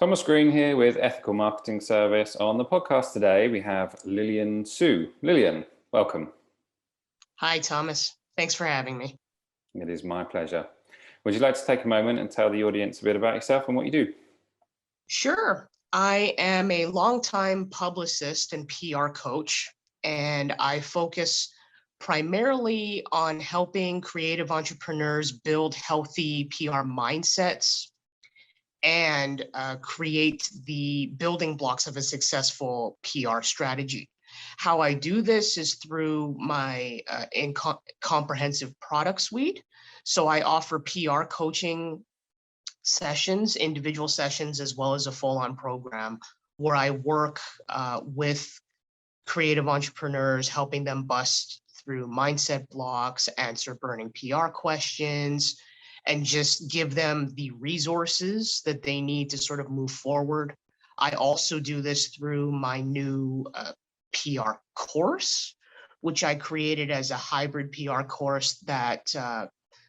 Thomas Green here with Ethical Marketing Service. On the podcast today, we have Lilian Sue. Lilian, welcome. Hi, Thomas. Thanks for having me. It is my pleasure. Would you like to take a moment and tell the audience a bit about yourself and what you do? Sure. I am a longtime publicist and PR coach, and I focus primarily on helping creative entrepreneurs build healthy PR mindsets and create the building blocks of a successful PR strategy. How I do this is through my comprehensive product suite. So I offer PR coaching sessions, individual sessions, as well as a full-on program where I work with creative entrepreneurs, helping them bust through mindset blocks, answer burning PR questions, and just give them the resources that they need to sort of move forward. I also do this through my new PR course, which I created as a hybrid PR course that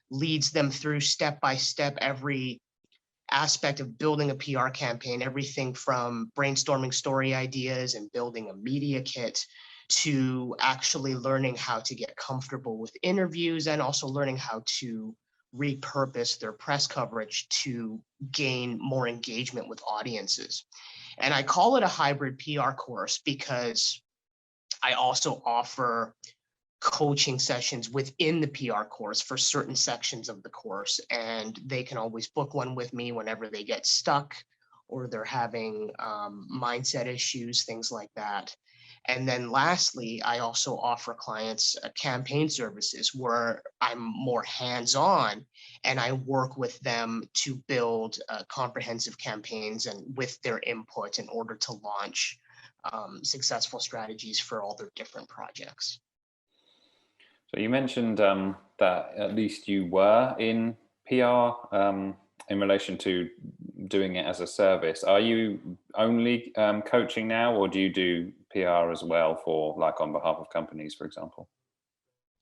leads them through step-by-step every aspect of building a PR campaign, everything from brainstorming story ideas and building a media kit to actually learning how to get comfortable with interviews and also learning how to repurpose their press coverage to gain more engagement with audiences. And I call it a hybrid PR course because I also offer coaching sessions within the PR course for certain sections of the course, and they can always book one with me whenever they get stuck or they're having mindset issues, things like that. And then lastly, I also offer clients campaign services where I'm more hands-on and I work with them to build comprehensive campaigns and with their input in order to launch successful strategies for all their different projects. So you mentioned that at least you were in PR in relation to doing it as a service. Are you only coaching now, or do you do PR as well for, like, on behalf of companies, for example?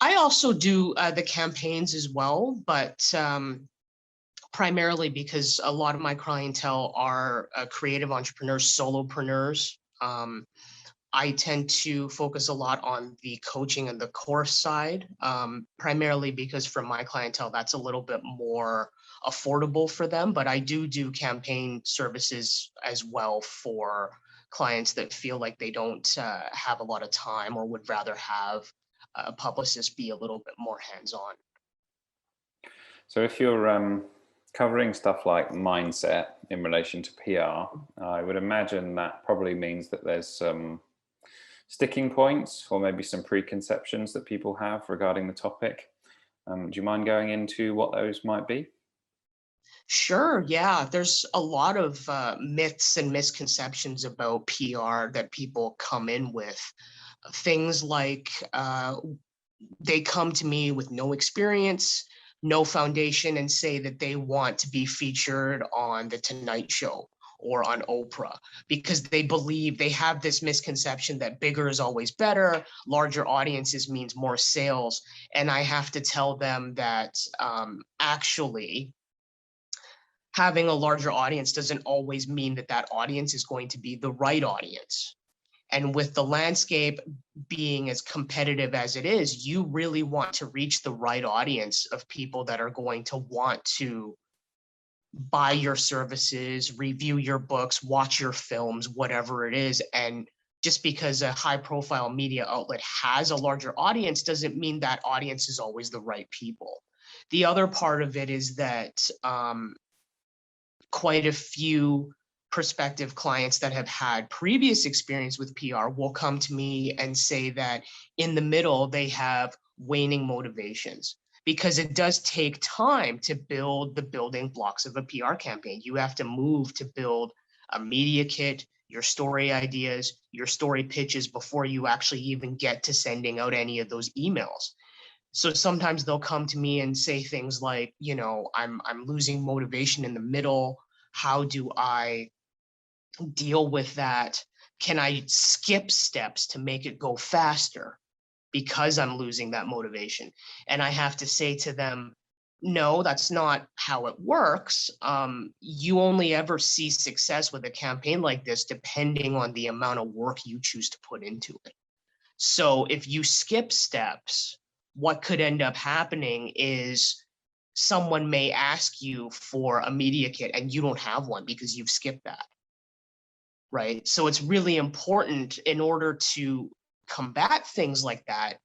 I also do the campaigns as well, but primarily because a lot of my clientele are creative entrepreneurs, solopreneurs. I tend to focus a lot on the coaching and the course side, primarily because for my clientele, that's a little bit more affordable for them. But I do campaign services as well for clients that feel like they don't have a lot of time or would rather have a publicist be a little bit more hands-on. So if you're covering stuff like mindset in relation to PR, I would imagine that probably means that there's some sticking points or maybe some preconceptions that people have regarding the topic. Do you mind going into what those might be? Sure, yeah. There's a lot of myths and misconceptions about PR that people come in with. Things like they come to me with no experience, no foundation, and say that they want to be featured on The Tonight Show or on Oprah because they believe they have this misconception that bigger is always better, larger audiences means more sales. And I have to tell them that actually, having a larger audience doesn't always mean that that audience is going to be the right audience. And with the landscape being as competitive as it is, you really want to reach the right audience of people that are going to want to buy your services, review your books, watch your films, whatever it is. And just because a high profile media outlet has a larger audience doesn't mean that audience is always the right people. The other part of it is that quite a few prospective clients that have had previous experience with PR will come to me and say that in the middle, they have waning motivations because it does take time to build the building blocks of a PR campaign. You have to move to build a media kit, your story ideas, your story pitches before you actually even get to sending out any of those emails. So sometimes they'll come to me and say things like, you know, I'm losing motivation in the middle. How do I deal with that? Can I skip steps to make it go faster because I'm losing that motivation? And I have to say to them, no, that's not how it works. You only ever see success with a campaign like this depending on the amount of work you choose to put into it. So if you skip steps, what could end up happening is someone may ask you for a media kit and you don't have one because you've skipped that, right? So it's really important in order to combat things like that,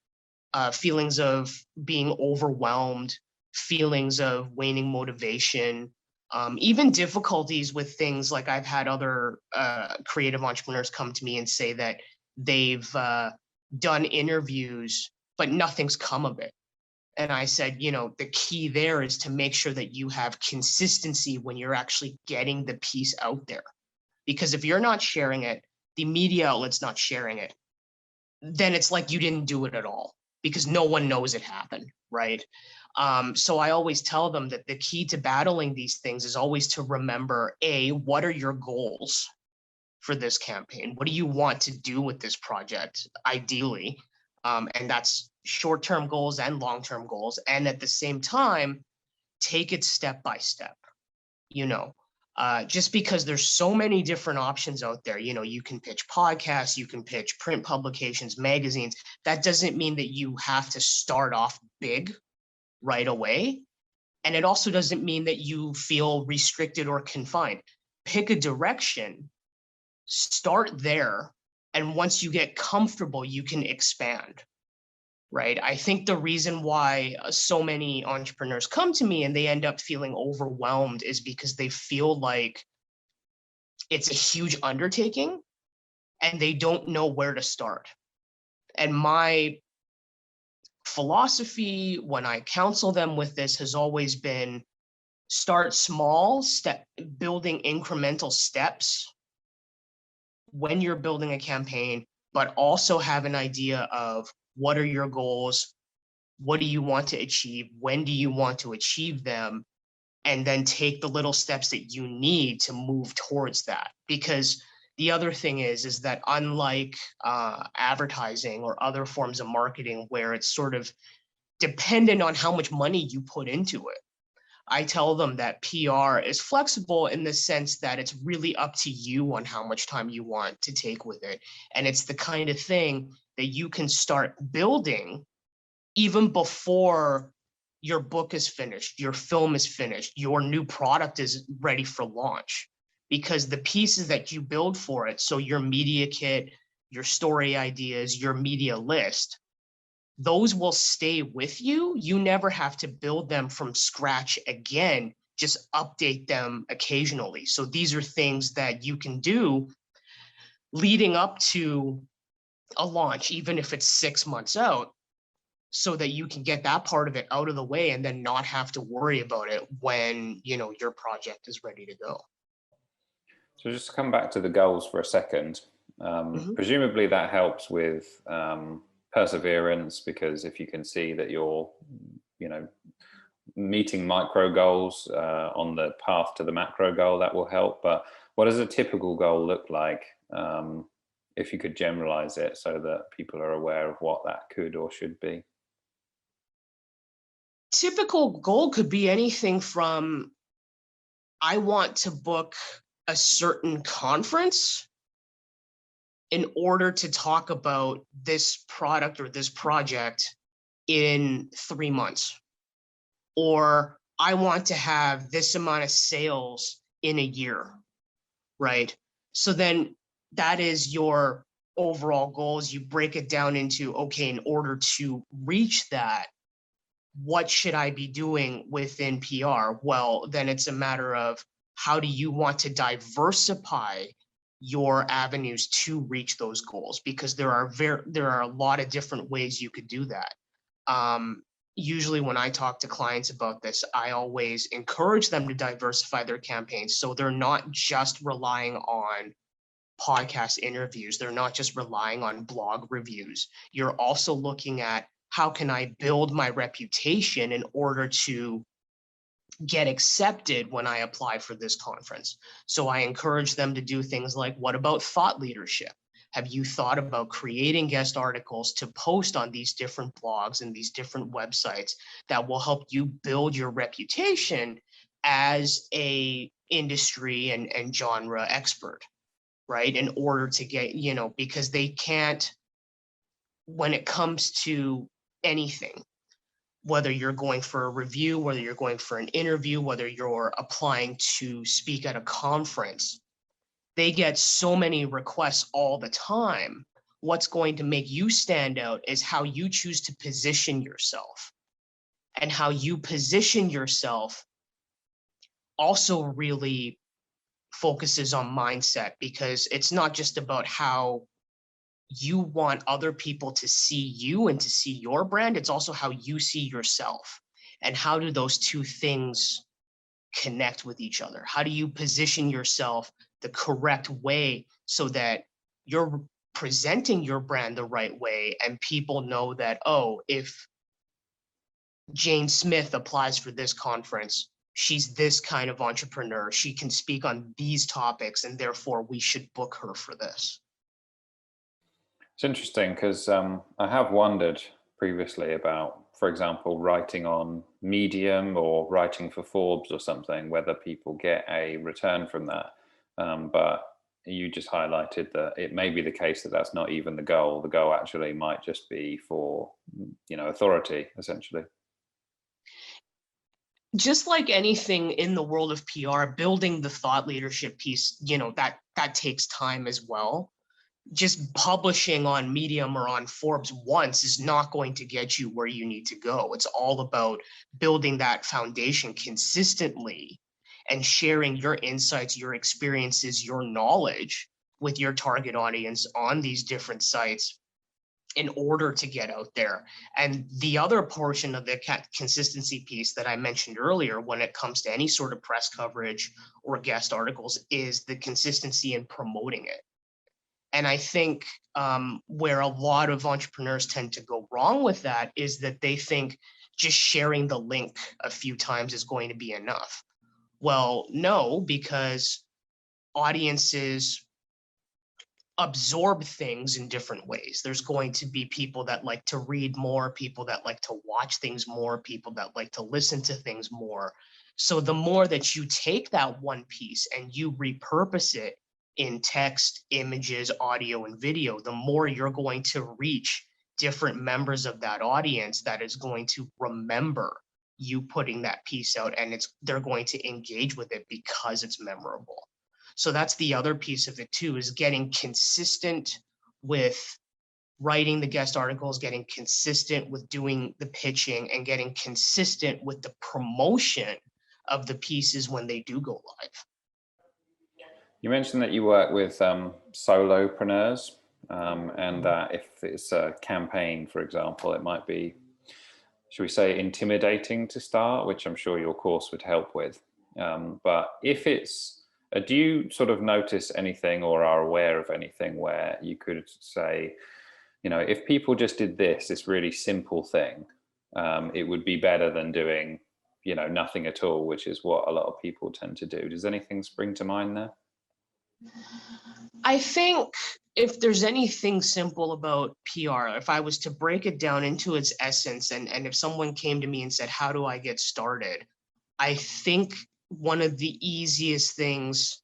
feelings of being overwhelmed, feelings of waning motivation, even difficulties with things like I've had other creative entrepreneurs come to me and say that they've done interviews, but nothing's come of it. And I said, the key there is to make sure that you have consistency when you're actually getting the piece out there. Because if you're not sharing it, the media outlet's not sharing it, then it's like you didn't do it at all because no one knows it happened, right? So I always tell them that the key to battling these things is always to remember, A, what are your goals for this campaign? What do you want to do with this project, ideally? And that's short-term goals and long-term goals. And at the same time, take it step by step, just because there's so many different options out there. You can pitch podcasts, you can pitch print publications, magazines. That doesn't mean that you have to start off big right away. And it also doesn't mean that you feel restricted or confined. Pick a direction, start there, and once you get comfortable, you can expand, right? I think the reason why so many entrepreneurs come to me and they end up feeling overwhelmed is because they feel like it's a huge undertaking and they don't know where to start. And my philosophy when I counsel them with this has always been start small, building incremental steps when you're building a campaign, but also have an idea of what are your goals, what do you want to achieve, when do you want to achieve them, and then take the little steps that you need to move towards that. Because the other thing is that unlike advertising or other forms of marketing where it's sort of dependent on how much money you put into it, I tell them that PR is flexible in the sense that it's really up to you on how much time you want to take with it. And it's the kind of thing that you can start building even before your book is finished, your film is finished, your new product is ready for launch. Because the pieces that you build for it, so your media kit, your story ideas, your media list, those will stay with you. You never have to build them from scratch again, just update them occasionally. So these are things that you can do leading up to a launch, even if it's 6 months out, so that you can get that part of it out of the way and then not have to worry about it when, your project is ready to go. So just to come back to the goals for a second, presumably that helps with perseverance, because if you can see that you're, meeting micro goals on the path to the macro goal, that will help. But what does a typical goal look like? If you could generalize it so that people are aware of what that could or should be. Typical goal could be anything from, I want to book a certain conference in order to talk about this product or this project in 3 months. Or I want to have this amount of sales in a year, right? So then that is your overall goals. You break it down into, okay, in order to reach that, what should I be doing within PR? Well, then it's a matter of how do you want to diversify your avenues to reach those goals? Because there are a lot of different ways you could do that. Usually when I talk to clients about this, I always encourage them to diversify their campaigns. So they're not just relying on podcast interviews. They're not just relying on blog reviews. You're also looking at, how can I build my reputation in order to get accepted when I apply for this conference? So I encourage them to do things like, what about thought leadership? Have you thought about creating guest articles to post on these different blogs and these different websites that will help you build your reputation as a industry and genre expert, right? In order to get, because they can't, when it comes to anything, whether you're going for a review, whether you're going for an interview, whether you're applying to speak at a conference, they get so many requests all the time. What's going to make you stand out is how you choose to position yourself. And how you position yourself also really focuses on mindset, because it's not just about how you want other people to see you and to see your brand. It's also how you see yourself. And how do those two things connect with each other? How do you position yourself the correct way so that you're presenting your brand the right way and people know that, oh, if Jane Smith applies for this conference, she's this kind of entrepreneur, she can speak on these topics, and therefore we should book her for this. It's interesting because I have wondered previously about, for example, writing on Medium or writing for Forbes or something, whether people get a return from that. But you just highlighted that it may be the case that that's not even the goal. The goal actually might just be for, authority, essentially. Just like anything in the world of PR, building the thought leadership piece, that takes time as well. Just publishing on Medium or on Forbes once is not going to get you where you need to go. It's all about building that foundation consistently and sharing your insights, your experiences, your knowledge with your target audience on these different sites in order to get out there. And the other portion of the consistency piece that I mentioned earlier, when it comes to any sort of press coverage or guest articles, is the consistency in promoting it. And I think where a lot of entrepreneurs tend to go wrong with that is that they think just sharing the link a few times is going to be enough. Well, no, because audiences absorb things in different ways. There's going to be people that like to read more, people that like to watch things more, people that like to listen to things more. So the more that you take that one piece and you repurpose it in text, images, audio, and video, the more you're going to reach different members of that audience that is going to remember you putting that piece out, and they're going to engage with it because it's memorable. So that's the other piece of it too, is getting consistent with writing the guest articles, getting consistent with doing the pitching, and getting consistent with the promotion of the pieces when they do go live. You mentioned that you work with solopreneurs, and that if it's a campaign, for example, it might be, should we say, intimidating to start, which I'm sure your course would help with. But if it's, do you sort of notice anything or are aware of anything where you could say, if people just did this really simple thing, it would be better than doing, nothing at all, which is what a lot of people tend to do. Does anything spring to mind there? I think if there's anything simple about PR, if I was to break it down into its essence, and if someone came to me and said, how do I get started? I think one of the easiest things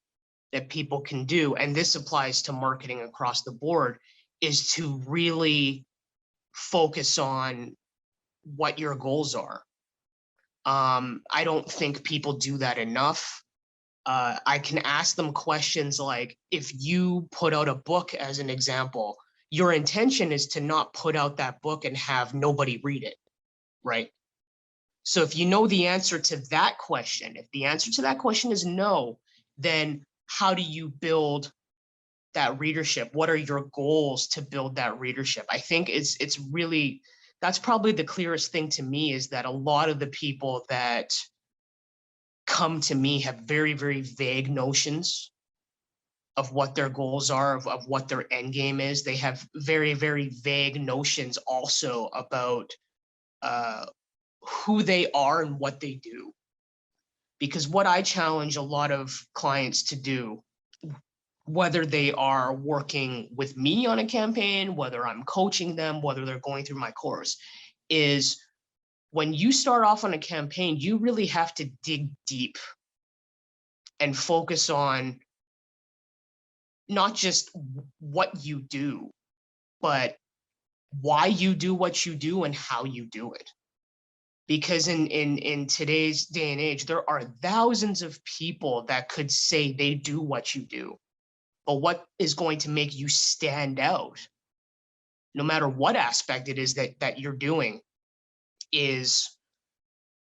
that people can do, and this applies to marketing across the board, is to really focus on what your goals are. I don't think people do that enough. I can ask them questions like, if you put out a book as an example, your intention is to not put out that book and have nobody read it, right? So if you know the answer to that question, if the answer to that question is no, then how do you build that readership? What are your goals to build that readership? I think it's really, that's probably the clearest thing to me, is that a lot of the people that come to me have very, very vague notions of what their goals are, of what their end game is. They have very, very vague notions also about who they are and what they do. Because what I challenge a lot of clients to do whether they are working with me on a campaign, whether I'm coaching them, whether they're going through my course, is when you start off on a campaign, you really have to dig deep and focus on not just what you do, but why you do what you do and how you do it. Because in today's day and age, there are thousands of people that could say they do what you do, but what is going to make you stand out, no matter what aspect it is that you're doing, is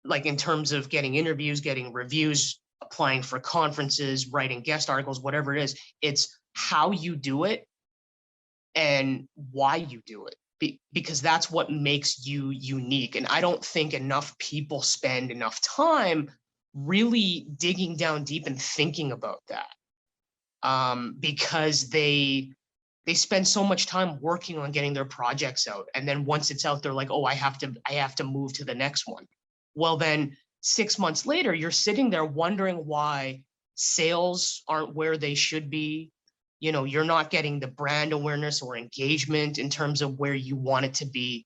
like in terms of getting interviews, getting reviews, applying for conferences, writing guest articles, whatever it is, it's how you do it and why you do it. Because that's what makes you unique. And I don't think enough people spend enough time really digging down deep and thinking about that, because they spend so much time working on getting their projects out, and then once it's out, they're like, oh, I have to move to the next one. Well, then 6 months later, you're sitting there wondering why sales aren't where they should be. You know, you're not getting the brand awareness or engagement in terms of where you want it to be.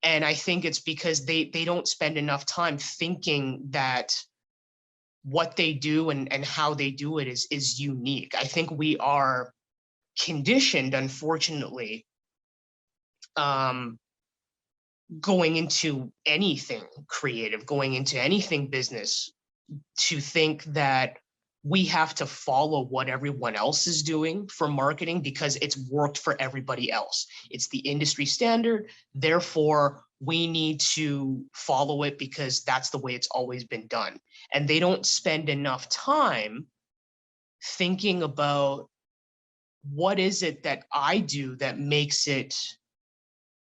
And I think it's because they don't spend enough time thinking that what they do and how they do it is unique. I think we are conditioned, unfortunately, going into anything creative, going into anything business, to think that we have to follow what everyone else is doing for marketing because it's worked for everybody else. It's the industry standard. Therefore, we need to follow it because that's the way it's always been done. And they don't spend enough time thinking about what is it that I do that makes it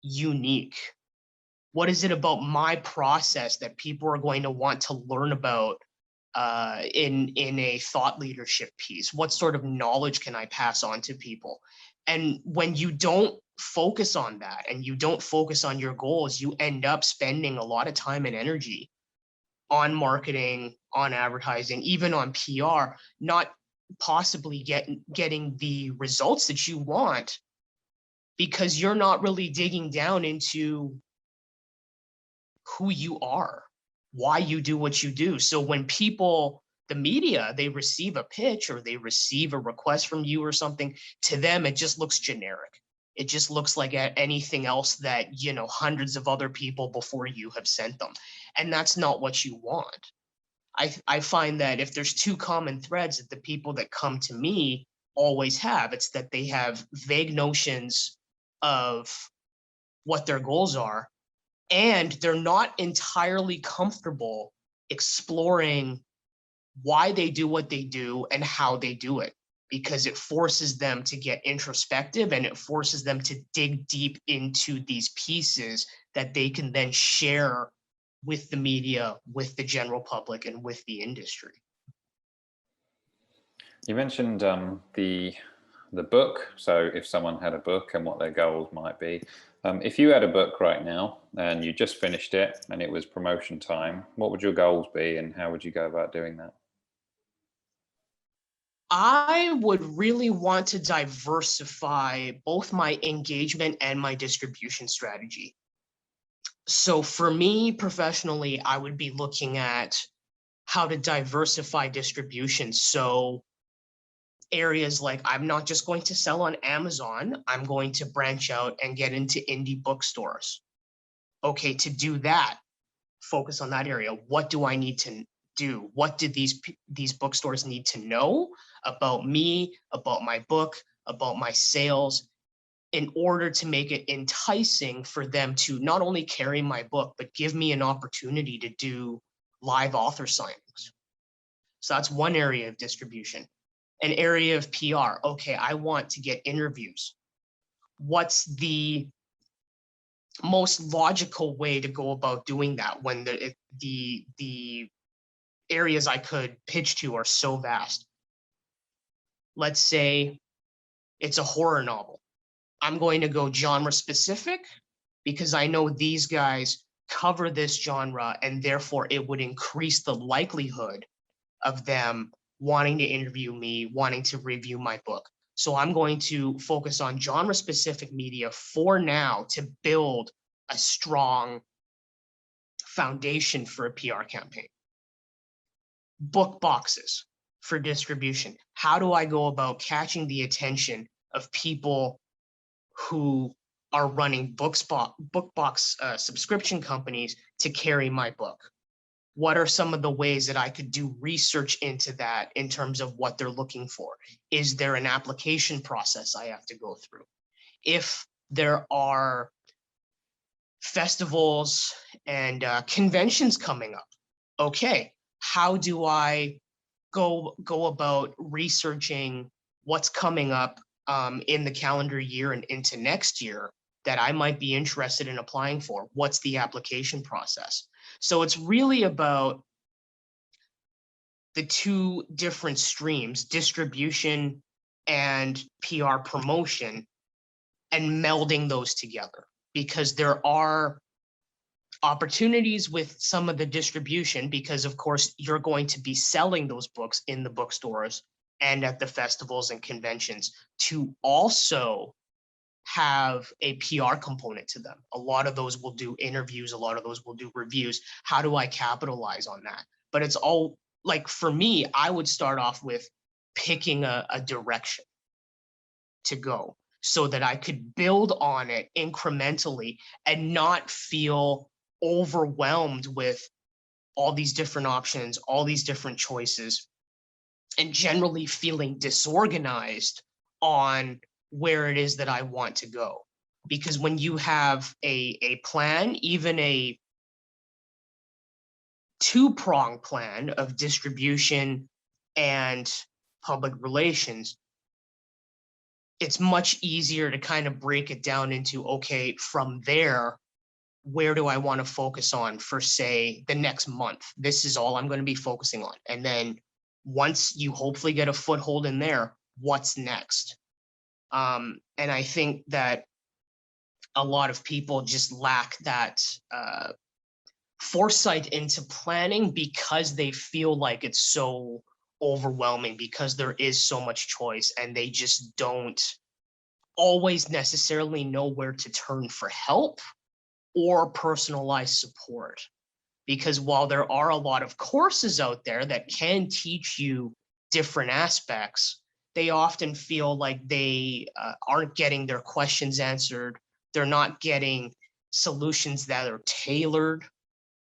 unique? What is it about my process that people are going to want to learn about in a thought leadership piece? What sort of knowledge can I pass on to people? And when you don't focus on that and you don't focus on your goals, you end up spending a lot of time and energy on marketing, on advertising, even on PR, not possibly getting the results that you want because you're not really digging down into who you are, why you do what you do. So when people, the media, they receive a pitch or they receive a request from you or something, to them, it just looks generic. It just looks like anything else that, you know, hundreds of other people before you have sent them. And that's not what you want. I find that if there's two common threads that the people that come to me always have, it's that they have vague notions of what their goals are, and they're not entirely comfortable exploring why they do what they do and how they do it, because it forces them to get introspective and it forces them to dig deep into these pieces that they can then share with the media, with the general public, and with the industry. You mentioned the book. So if someone had a book and what their goals might be, if you had a book right now and you just finished it and it was promotion time, what would your goals be and how would you go about doing that? I would really want to diversify both my engagement and my distribution strategy. So for me professionally, I would be looking at how to diversify distribution. So areas like, I'm not just going to sell on Amazon, I'm going to branch out and get into indie bookstores. Okay, to do that, focus on that area. What do I need to do? What do these bookstores need to know about me, about my book, about my sales, in order to make it enticing for them to not only carry my book, but give me an opportunity to do live author signings. So that's one area of distribution. An area of PR. Okay, I want to get interviews. What's the most logical way to go about doing that when the areas I could pitch to are so vast? Let's say it's a horror novel. I'm going to go genre specific because I know these guys cover this genre and therefore it would increase the likelihood of them wanting to interview me, wanting to review my book. So I'm going to focus on genre-specific media for now to build a strong foundation for a PR campaign. Book boxes for distribution. How do I go about catching the attention of people who are running book box subscription companies to carry my book? What are some of the ways that I could do research into that in terms of what they're looking for? Is there an application process I have to go through? If there are festivals and conventions coming up, okay, how do I go about researching what's coming up in the calendar year and into next year that I might be interested in applying for? What's the application process? So it's really about the two different streams, distribution and PR promotion, and melding those together, because there are opportunities with some of the distribution, because of course you're going to be selling those books in the bookstores and at the festivals and conventions, to also have a PR component to them. A lot of those will do interviews, a lot of those will do reviews. How do I capitalize on that? But it's all, like, for me, I would start off with picking a direction to go so that I could build on it incrementally and not feel overwhelmed with all these different options, all these different choices, and generally feeling disorganized on where it is that I want to go. Because when you have a plan, even a two-pronged plan of distribution and public relations, it's much easier to kind of break it down into, okay, from there, where do I want to focus on for, say, the next month? This is all I'm going to be focusing on. And then once you hopefully get a foothold in there, what's next? And I think that a lot of people just lack that foresight into planning because they feel like it's so overwhelming, because there is so much choice and they just don't always necessarily know where to turn for help or personalized support. Because while there are a lot of courses out there that can teach you different aspects, they often feel like they aren't getting their questions answered. They're not getting solutions that are tailored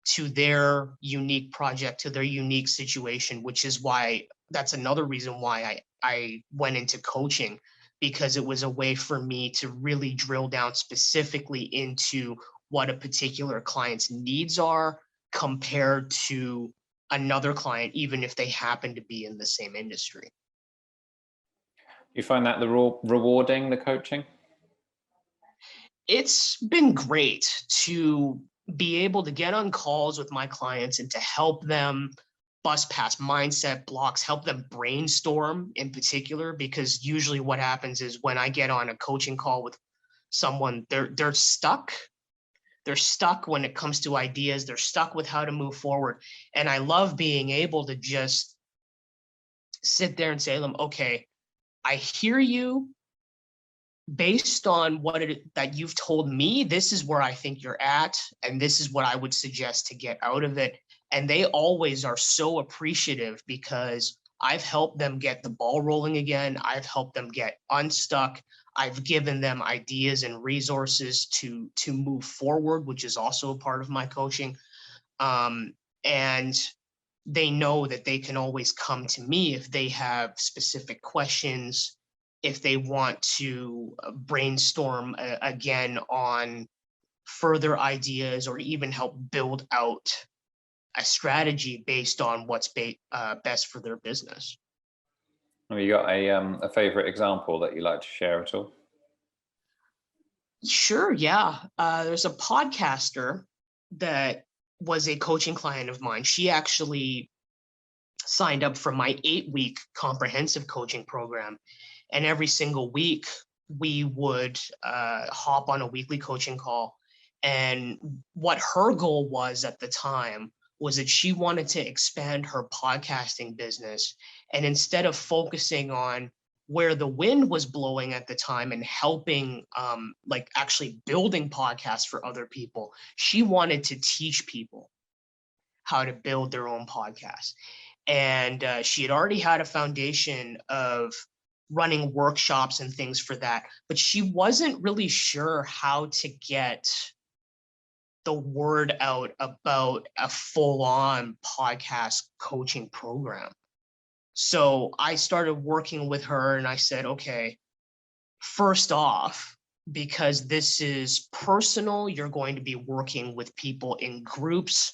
to their unique project, to their unique situation, which is why that's another reason why I went into coaching, because it was a way for me to really drill down specifically into what a particular client's needs are compared to another client, even if they happen to be in the same industry. You find that rewarding, the coaching? It's been great to be able to get on calls with my clients and to help them bust past mindset blocks, help them brainstorm in particular, because usually what happens is when I get on a coaching call with someone, they're stuck. They're stuck when it comes to ideas. They're stuck with how to move forward. And I love being able to just sit there and say to them, okay, I hear you. Based on what that you've told me, this is where I think you're at, and this is what I would suggest to get out of it. And they always are so appreciative because I've helped them get the ball rolling again. I've helped them get unstuck. I've given them ideas and resources to move forward, which is also a part of my coaching. And they know that they can always come to me if they have specific questions, if they want to brainstorm again on further ideas, or even help build out a strategy based on what's best for their business. Have you got a favorite example that you like to share at all? Sure, yeah. There's a podcaster that was a coaching client of mine. She actually signed up for my 8-week comprehensive coaching program. And every single week, we would hop on a weekly coaching call. And what her goal was at the time was that she wanted to expand her podcasting business. And instead of focusing on where the wind was blowing at the time and helping, like actually building podcasts for other people. She wanted to teach people how to build their own podcast. And she had already had a foundation of running workshops and things for that, but she wasn't really sure how to get the word out about a full-on podcast coaching program. So I started working with her and I said, okay, first off, because this is personal, you're going to be working with people in groups.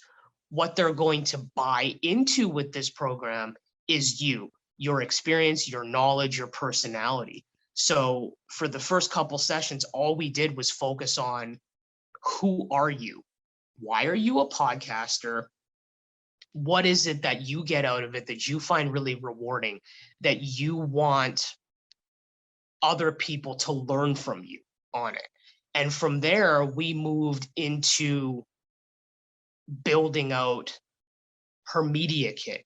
What they're going to buy into with this program is you, your experience, your knowledge, your personality. So for the first couple sessions, all we did was focus on who are you? Why are you a podcaster? What is it that you get out of it that you find really rewarding, that you want other people to learn from you on it? And from there, we moved into building out her media kit,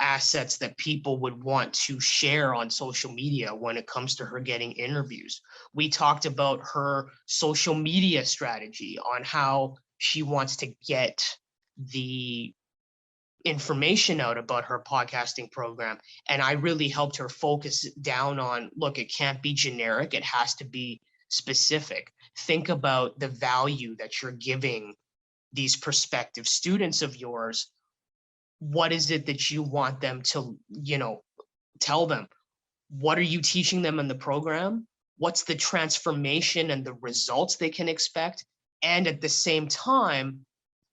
assets that people would want to share on social media when it comes to her getting interviews. We talked about her social media strategy on how she wants to get the information out about her podcasting program. And I really helped her focus down on, look, it can't be generic. It has to be specific. Think about the value that you're giving these prospective students of yours. What is it that you want them to, tell them? What are you teaching them in the program? What's the transformation and the results they can expect? And at the same time,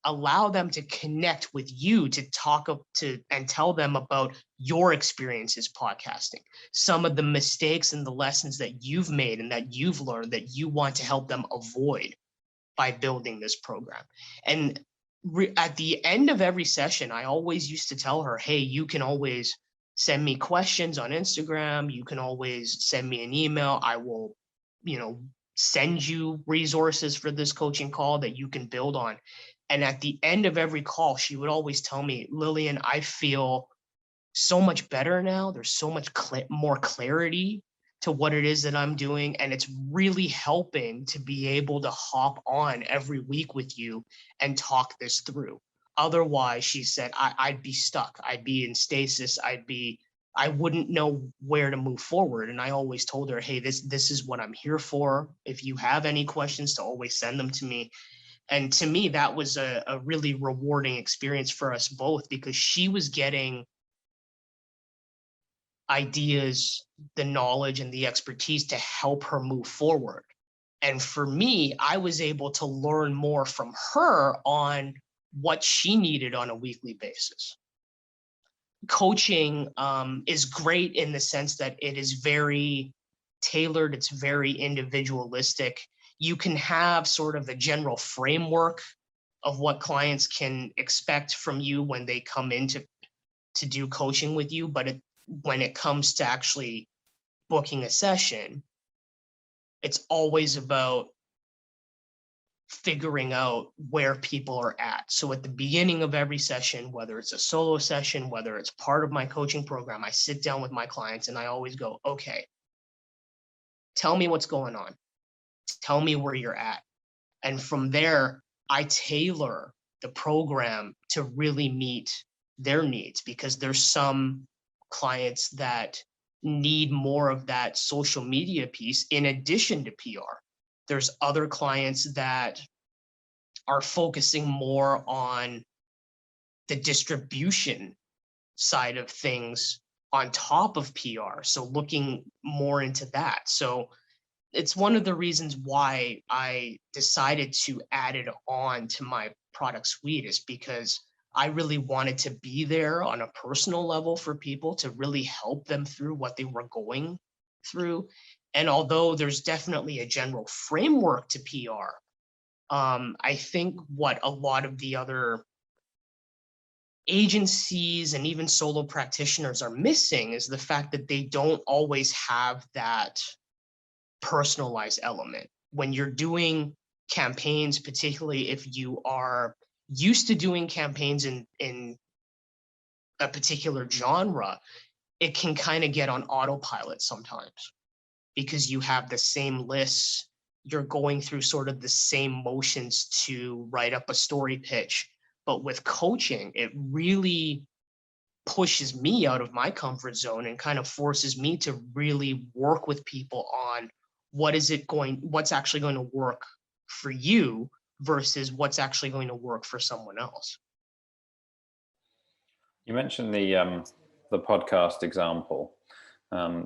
allow them to connect with you, to talk to and tell them about your experiences podcasting, some of the mistakes and the lessons that you've made and that you've learned that you want to help them avoid by building this program. And at the end of every session, I always used to tell her, hey, you can always send me questions on Instagram. You can always send me an email. I will, send you resources for this coaching call that you can build on. And at the end of every call, she would always tell me, Lilian, I feel so much better now. There's so much more clarity to what it is that I'm doing. And it's really helping to be able to hop on every week with you and talk this through. Otherwise, she said, I'd be stuck. I'd be in stasis. I wouldn't know where to move forward. And I always told her, hey, this is what I'm here for. If you have any questions, to always send them to me. And to me, that was a really rewarding experience for us both, because she was getting ideas, the knowledge, and the expertise to help her move forward. And for me, I was able to learn more from her on what she needed on a weekly basis. Coaching is great in the sense that it is very tailored, it's very individualistic. You can have sort of a general framework of what clients can expect from you when they come in to do coaching with you, but when it comes to actually booking a session, it's always about figuring out where people are at. So at the beginning of every session, whether it's a solo session, whether it's part of my coaching program, I sit down with my clients and I always go, okay, tell me what's going on. Tell me where you're at. And from there, I tailor the program to really meet their needs, because there's some clients that need more of that social media piece in addition to PR. There's other clients that are focusing more on the distribution side of things on top of PR. So looking more into that. So it's one of the reasons why I decided to add it on to my product suite, is because I really wanted to be there on a personal level for people, to really help them through what they were going through. And although there's definitely a general framework to PR, I think what a lot of the other agencies and even solo practitioners are missing is the fact that they don't always have that personalized element. When you're doing campaigns, particularly if you are used to doing campaigns in a particular genre, it can kind of get on autopilot sometimes because you have the same lists. You're going through sort of the same motions to write up a story pitch. But with coaching, it really pushes me out of my comfort zone and kind of forces me to really work with people on what's actually going to work for you versus what's actually going to work for someone else. You mentioned the podcast example.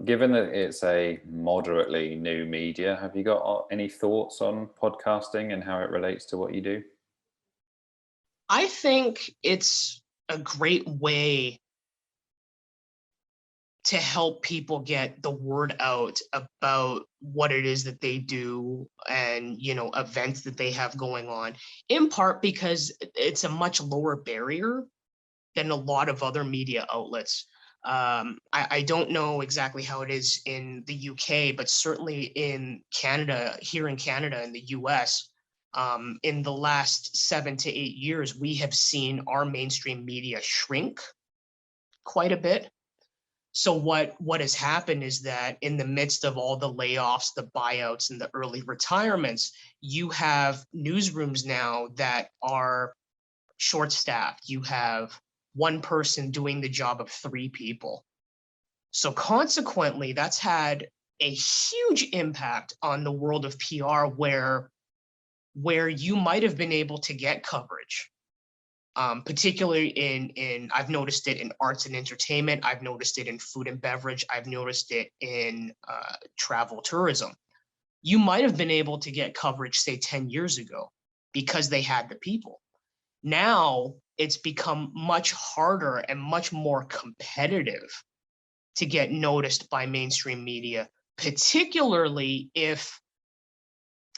Given that it's a moderately new media, have you got any thoughts on podcasting and how it relates to what you do? I think it's a great way to help people get the word out about what it is that they do and, you know, events that they have going on, in part because it's a much lower barrier than a lot of other media outlets. I don't know exactly how it is in the UK, but certainly in Canada, here in Canada, in the US, in the last 7 to 8 years, we have seen our mainstream media shrink quite a bit. So what has happened is that in the midst of all the layoffs, the buyouts, and the early retirements, you have newsrooms now that are short-staffed. You have one person doing the job of 3 people. So consequently, that's had a huge impact on the world of PR where you might have been able to get coverage. Particularly in I've noticed it in arts and entertainment. I've noticed it in food and beverage. I've noticed it in travel tourism. You might have been able to get coverage, say 10 years ago, because they had the people. Now it's become much harder and much more competitive to get noticed by mainstream media, particularly if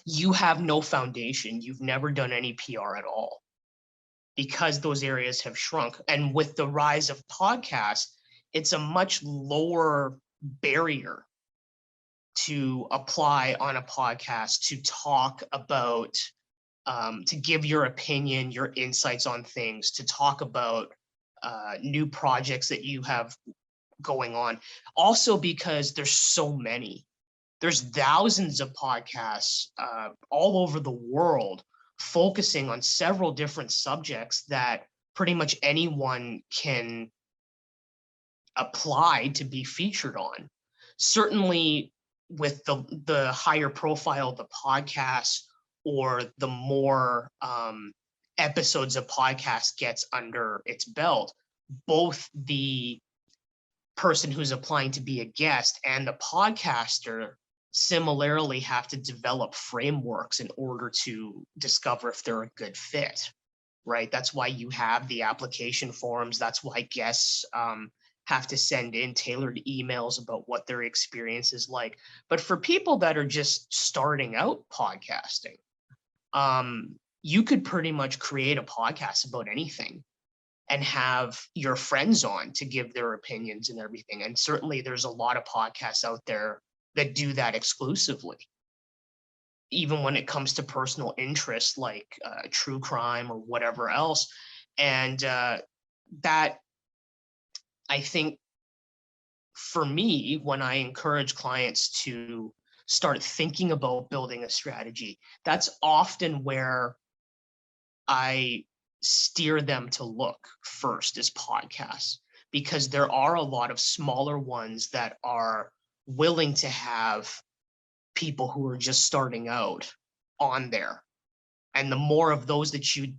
you have no foundation, you've never done any PR at all, because those areas have shrunk. And with the rise of podcasts, it's a much lower barrier to apply on a podcast to talk about, to give your opinion, your insights on things, to talk about new projects that you have going on. Also, because there's so many. There's thousands of podcasts all over the world focusing on several different subjects that pretty much anyone can apply to be featured on. Certainly with the higher profile the podcast, or the more episodes a podcast gets under its belt, both the person who's applying to be a guest and the podcaster similarly have to develop frameworks in order to discover if they're a good fit, right? That's why you have the application forms. That's why guests have to send in tailored emails about what their experience is like. But for people that are just starting out podcasting, you could pretty much create a podcast about anything and have your friends on to give their opinions and everything. And certainly there's a lot of podcasts out there that do that exclusively, even when it comes to personal interests like true crime or whatever else. And that, I think, for me, when I encourage clients to start thinking about building a strategy, that's often where I steer them to look first, is podcasts, because there are a lot of smaller ones that are willing to have people who are just starting out on there. And the more of those that you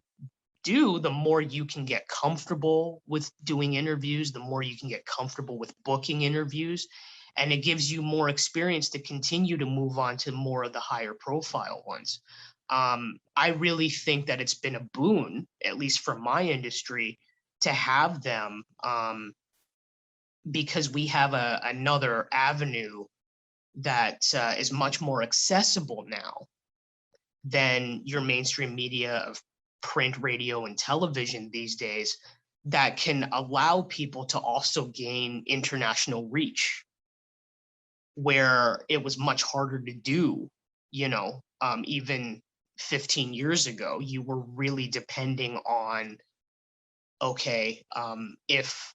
do, the more you can get comfortable with doing interviews, the more you can get comfortable with booking interviews. And it gives you more experience to continue to move on to more of the higher profile ones. I really think that it's been a boon, at least for my industry, to have them, because we have another avenue that is much more accessible now than your mainstream media of print, radio, and television these days, that can allow people to also gain international reach, where it was much harder to do, even 15 years ago. You were really depending on, okay, if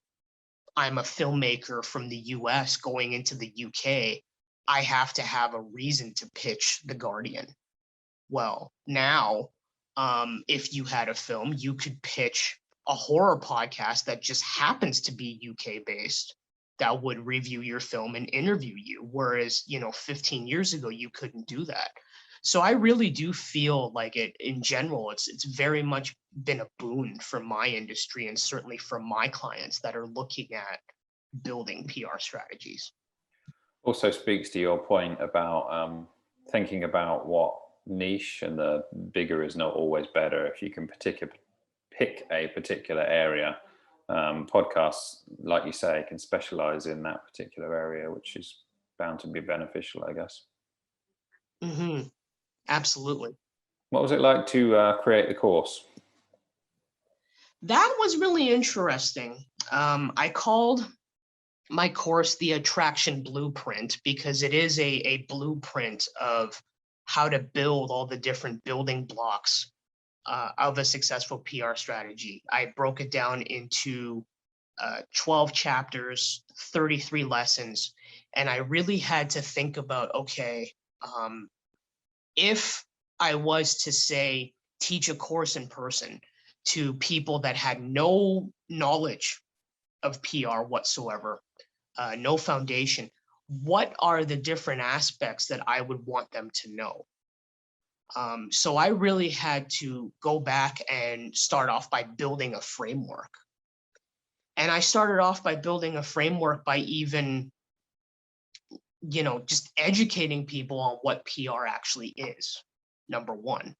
I'm a filmmaker from the US going into the UK, I have to have a reason to pitch The Guardian. Well, now, if you had a film, you could pitch a horror podcast that just happens to be UK based that would review your film and interview you. Whereas, 15 years ago, you couldn't do that. So I really do feel like it in general, it's very much been a boon for my industry and certainly for my clients that are looking at building PR strategies. Also speaks to your point about thinking about what niche, and the bigger is not always better. If you can pick a particular area, podcasts, like you say, can specialize in that particular area, which is bound to be beneficial, I guess. Mm-hmm. Absolutely. What was it like to create the course? That was really interesting. I called my course the Attraction Blueprint because it is a blueprint of how to build all the different building blocks of a successful PR strategy. I broke it down into 12 chapters, 33 lessons, and I really had to think about, okay, if I was to say teach a course in person to people that had no knowledge of PR whatsoever, no foundation, what are the different aspects that I would want them to know? So I really had to go back and start off by building a framework. And I started off by building a framework by even, just educating people on what PR actually is, number one,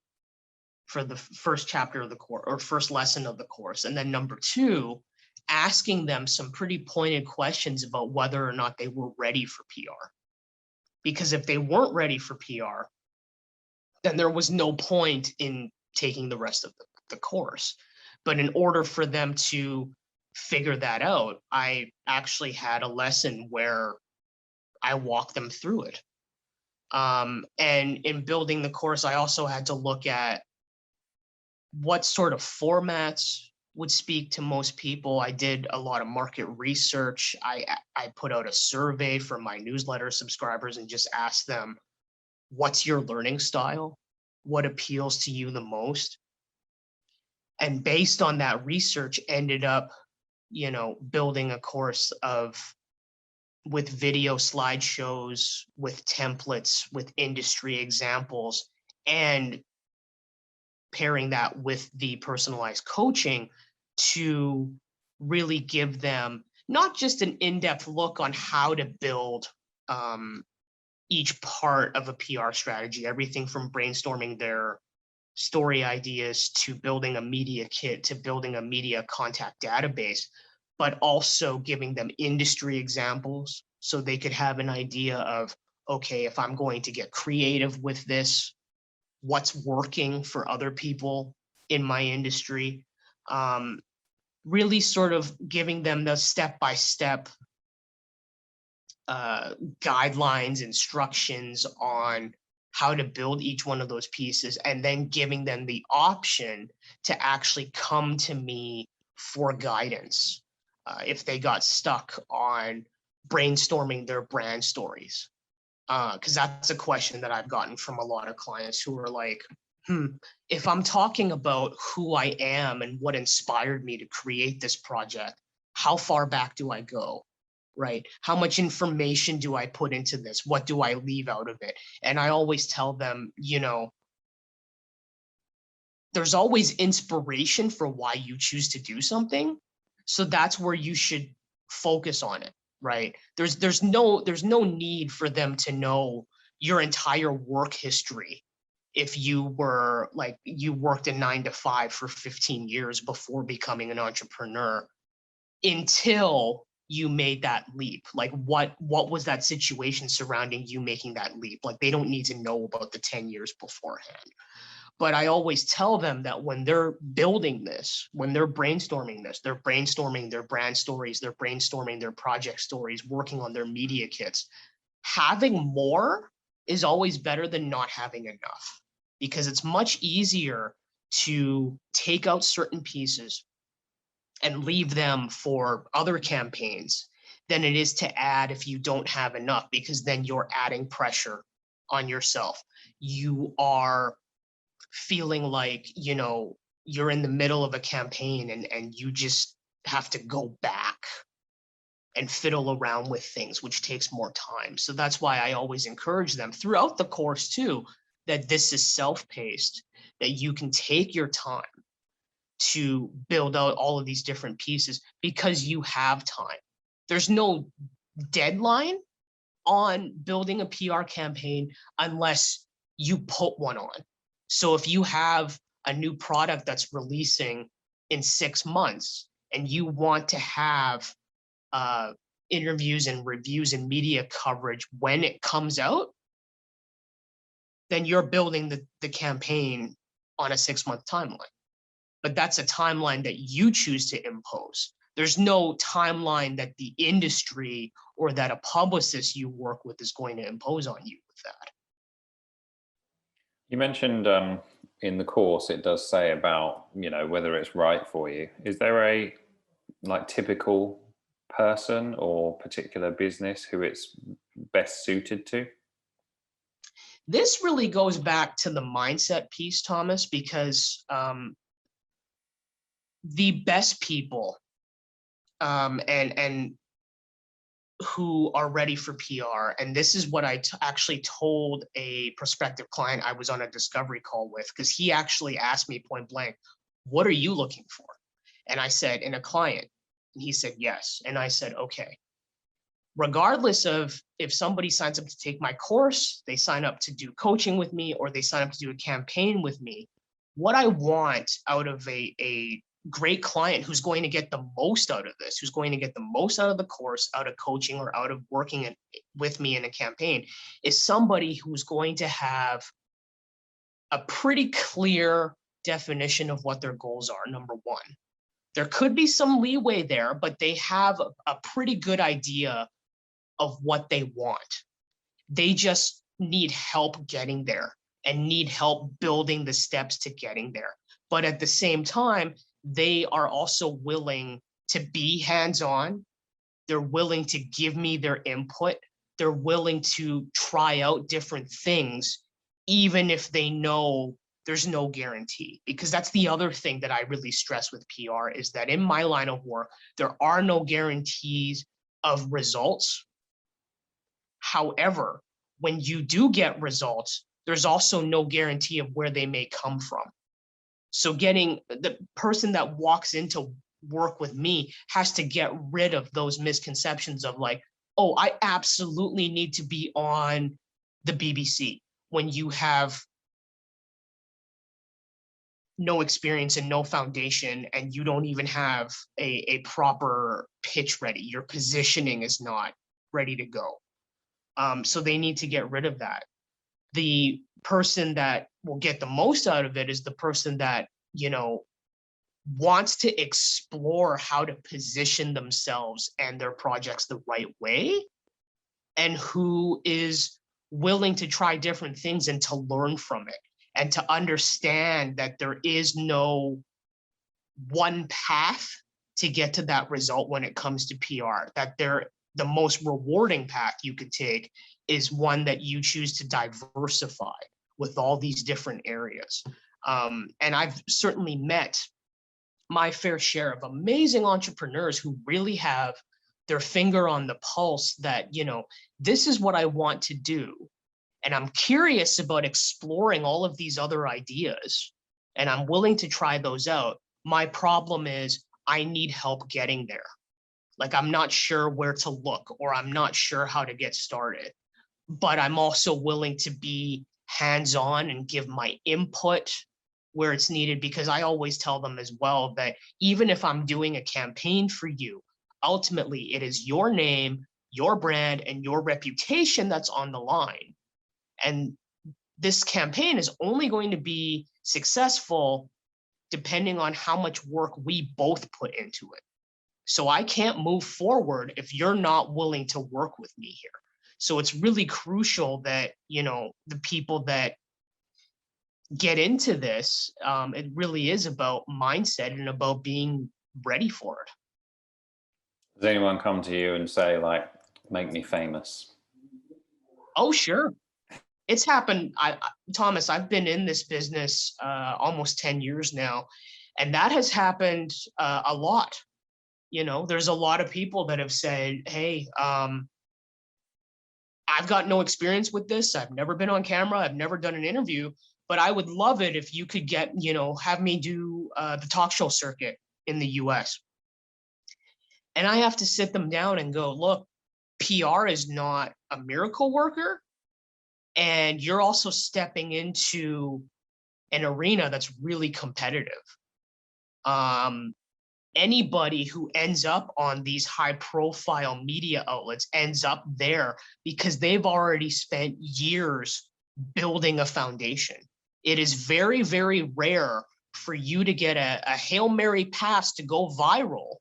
for the first chapter of the course or first lesson of the course. And then number two, asking them some pretty pointed questions about whether or not they were ready for PR. Because if they weren't ready for PR, then there was no point in taking the rest of the course. But in order for them to figure that out, I actually had a lesson where I walked them through it. And in building the course, I also had to look at what sort of formats would speak to most people. I did a lot of market research. I put out a survey for my newsletter subscribers and just asked them, what's your learning style? What appeals to you the most? And based on that research, ended up, building a course with video slideshows, with templates, with industry examples, and pairing that with the personalized coaching to really give them not just an in-depth look on how to build each part of a PR strategy, everything from brainstorming their story ideas to building a media kit to building a media contact database, but also giving them industry examples so they could have an idea of, okay, if I'm going to get creative with this, what's working for other people in my industry. Really sort of giving them the step-by-step guidelines, instructions on how to build each one of those pieces, and then giving them the option to actually come to me for guidance if they got stuck on brainstorming their brand stories. Because that's a question that I've gotten from a lot of clients who are like, if I'm talking about who I am and what inspired me to create this project, how far back do I go? Right? How much information do I put into this? What do I leave out of it? And I always tell them, there's always inspiration for why you choose to do something. So that's where you should focus on it, right? There's no need for them to know your entire work history if you were like you worked a 9 to 5 for 15 years before becoming an entrepreneur until you made that leap. Like what was that situation surrounding you making that leap? Like they don't need to know about the 10 years beforehand. But I always tell them that when they're building this, when they're brainstorming this, they're brainstorming their brand stories, they're brainstorming their project stories, working on their media kits. Having more is always better than not having enough, because it's much easier to take out certain pieces, and leave them for other campaigns than it is to add if you don't have enough, because then you're adding pressure on yourself. You are feeling like, you're in the middle of a campaign and you just have to go back and fiddle around with things, which takes more time. So that's why I always encourage them throughout the course too, that this is self-paced, that you can take your time to build out all of these different pieces because you have time. There's no deadline on building a PR campaign unless you put one on. So if you have a new product that's releasing in 6 months and you want to have interviews and reviews and media coverage when it comes out, then you're building the campaign on a 6-month timeline. But that's a timeline that you choose to impose. There's no timeline that the industry or that a publicist you work with is going to impose on you with that. You mentioned in the course, it does say about, whether it's right for you. Is there a typical person or particular business who it's best suited to? This really goes back to the mindset piece, Thomas, because the best people and who are ready for PR, and this is what I actually told a prospective client I was on a discovery call with, because he actually asked me point blank, what are you looking for? And I said, in a client. And he said, yes. And I said, okay. Regardless of if somebody signs up to take my course, they sign up to do coaching with me, or they sign up to do a campaign with me, what I want out of a great client who's going to get the most out of this, who's going to get the most out of the course, out of coaching, or out of working with me in a campaign, is somebody who's going to have a pretty clear definition of what their goals are, number one. There could be some leeway there, but they have a pretty good idea of what they want. They just need help getting there and need help building the steps to getting there. But at the same time, they are also willing to be hands-on. They're willing to give me their input. They're willing to try out different things, even if they know there's no guarantee. Because that's the other thing that I really stress with PR, is that in my line of work, there are no guarantees of results. However, when you do get results, there's also no guarantee of where they may come from. So getting the person that walks into work with me has to get rid of those misconceptions of like, oh, I absolutely need to be on the BBC, when you have no experience and no foundation, and you don't even have a proper pitch ready. Your positioning is not ready to go. So they need to get rid of that. The person that will get the most out of it is the person that, wants to explore how to position themselves and their projects the right way, and who is willing to try different things and to learn from it, and to understand that there is no one path to get to that result when it comes to PR, that the most rewarding path you could take is one that you choose to diversify with all these different areas. And I've certainly met my fair share of amazing entrepreneurs who really have their finger on the pulse that, this is what I want to do. And I'm curious about exploring all of these other ideas, and I'm willing to try those out. My problem is I need help getting there. Like, I'm not sure where to look, or I'm not sure how to get started, but I'm also willing to be hands-on and give my input where it's needed, because I always tell them as well that even if I'm doing a campaign for you, ultimately it is your name, your brand, and your reputation that's on the line. And this campaign is only going to be successful depending on how much work we both put into it. So I can't move forward if you're not willing to work with me here. So it's really crucial that, the people that get into this, it really is about mindset and about being ready for it. Does anyone come to you and say, like, make me famous? Oh, sure. It's happened. Thomas, I've been in this business almost 10 years now, and that has happened a lot. You know, there's a lot of people that have said, hey, I've got no experience with this. I've never been on camera. I've never done an interview, but I would love it if you could get, have me do the talk show circuit in the US. And I have to sit them down and go, look, PR is not a miracle worker. And you're also stepping into an arena that's really competitive. Anybody who ends up on these high profile media outlets ends up there because they've already spent years building a foundation. It is very, very rare for you to get a Hail Mary pass to go viral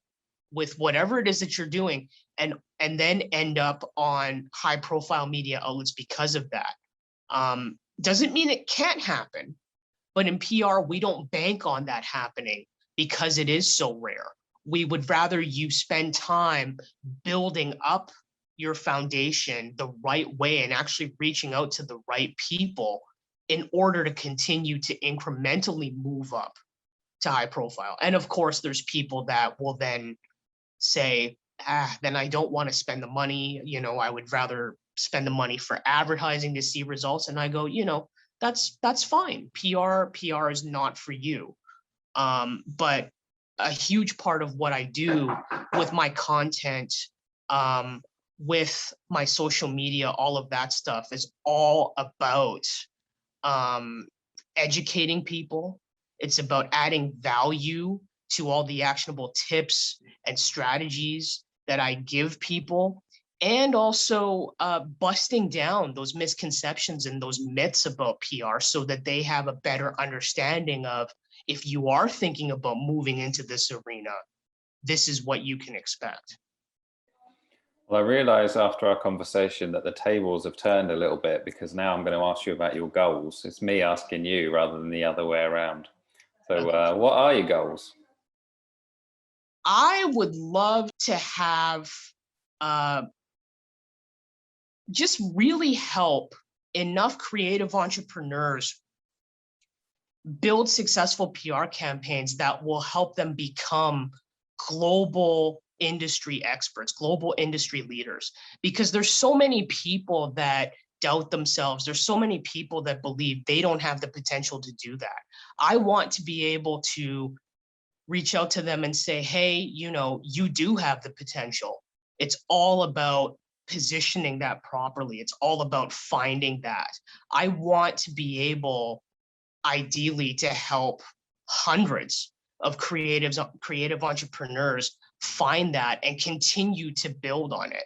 with whatever it is that you're doing and then end up on high profile media outlets because of that. Doesn't mean it can't happen, but in PR, we don't bank on that happening because it is so rare. We would rather you spend time building up your foundation the right way and actually reaching out to the right people in order to continue to incrementally move up to high profile. And of course, there's people that will then say, then I don't want to spend the money. I would rather spend the money for advertising to see results. And I go, that's fine. PR is not for you. But a huge part of what I do with my content, with my social media, all of that stuff is all about educating people. It's about adding value to all the actionable tips and strategies that I give people, and also busting down those misconceptions and those myths about PR so that they have a better understanding of, if you are thinking about moving into this arena, this is what you can expect. Well, I realize after our conversation that the tables have turned a little bit, because now I'm going to ask you about your goals. It's me asking you rather than the other way around. So what are your goals? I would love to have just really help enough creative entrepreneurs build successful PR campaigns that will help them become global industry experts, global industry leaders, because there's so many people that doubt themselves. There's so many people that believe they don't have the potential to do that. I want to be able to reach out to them and say, hey, you do have the potential. It's all about positioning that properly. It's all about finding that. I want to be able, ideally, to help hundreds of creative entrepreneurs find that and continue to build on it.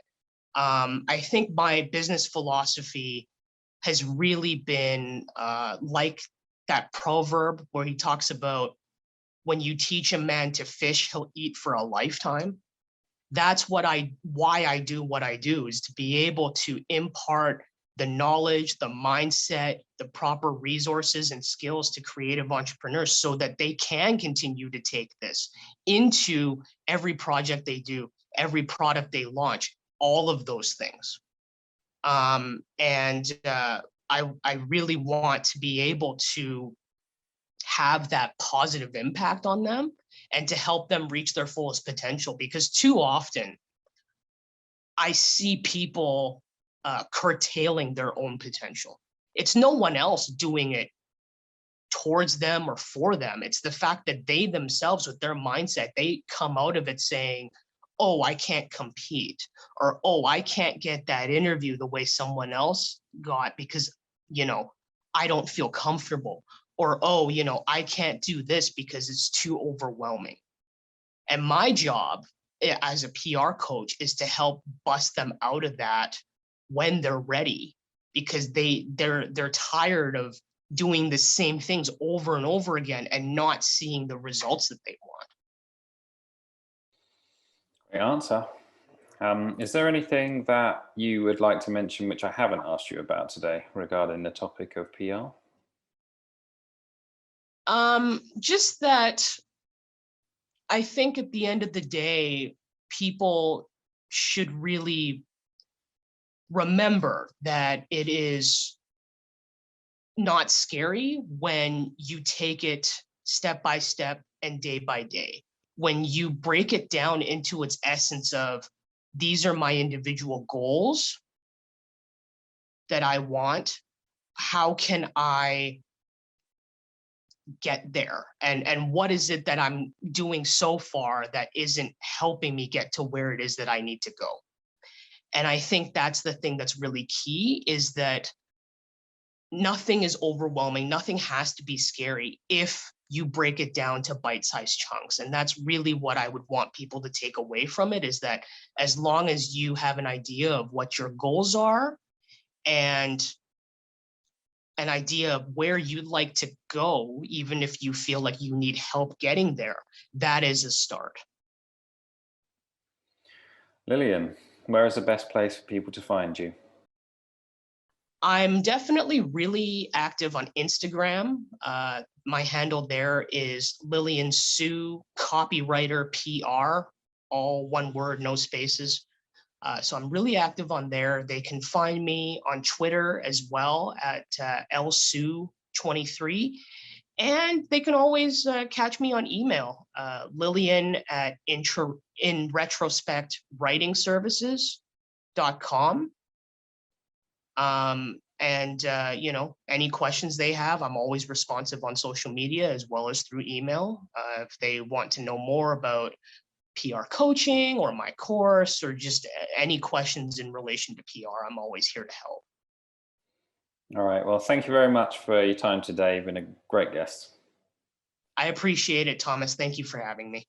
I think my business philosophy has really been like that proverb where he talks about, when you teach a man to fish, he'll eat for a lifetime. That's why I do what I do, is to be able to impart the knowledge, the mindset, the proper resources and skills to creative entrepreneurs so that they can continue to take this into every project they do, every product they launch, all of those things. I really want to be able to have that positive impact on them and to help them reach their fullest potential, because too often I see people curtailing their own potential. It's no one else doing it towards them or for them. It's the fact that they themselves, with their mindset, they come out of it saying, oh, I can't compete, or, oh, I can't get that interview the way someone else got because, I don't feel comfortable, or, oh, I can't do this because it's too overwhelming. And my job as a PR coach is to help bust them out of that when they're ready, because they're tired of doing the same things over and over again and not seeing the results that they want. Great answer. Is there anything that you would like to mention which I haven't asked you about today regarding the topic of PR? Just that I think at the end of the day, people should really remember that it is not scary when you take it step by step and day by day. When you break it down into its essence of these are my individual goals that I want, how can I get there? And what is it that I'm doing so far that isn't helping me get to where it is that I need to go? And I think that's the thing that's really key, is that nothing is overwhelming. Nothing has to be scary if you break it down to bite-sized chunks. And that's really what I would want people to take away from it, is that as long as you have an idea of what your goals are and an idea of where you'd like to go, even if you feel like you need help getting there, that is a start. Lilian, where is the best place for people to find you? I'm definitely really active on Instagram. My handle there is Lilian Sue, copywriter PR, all one word, no spaces. So I'm really active on there. They can find me on Twitter as well at lsue23. And they can always catch me on email, Lilian at in retrospect writing services.com. You know, any questions they have, I'm always responsive on social media as well as through email. If they want to know more about PR coaching or my course, or just any questions in relation to PR, I'm always here to help. All right. Well, thank you very much for your time today. You've been a great guest. I appreciate it, Thomas. Thank you for having me.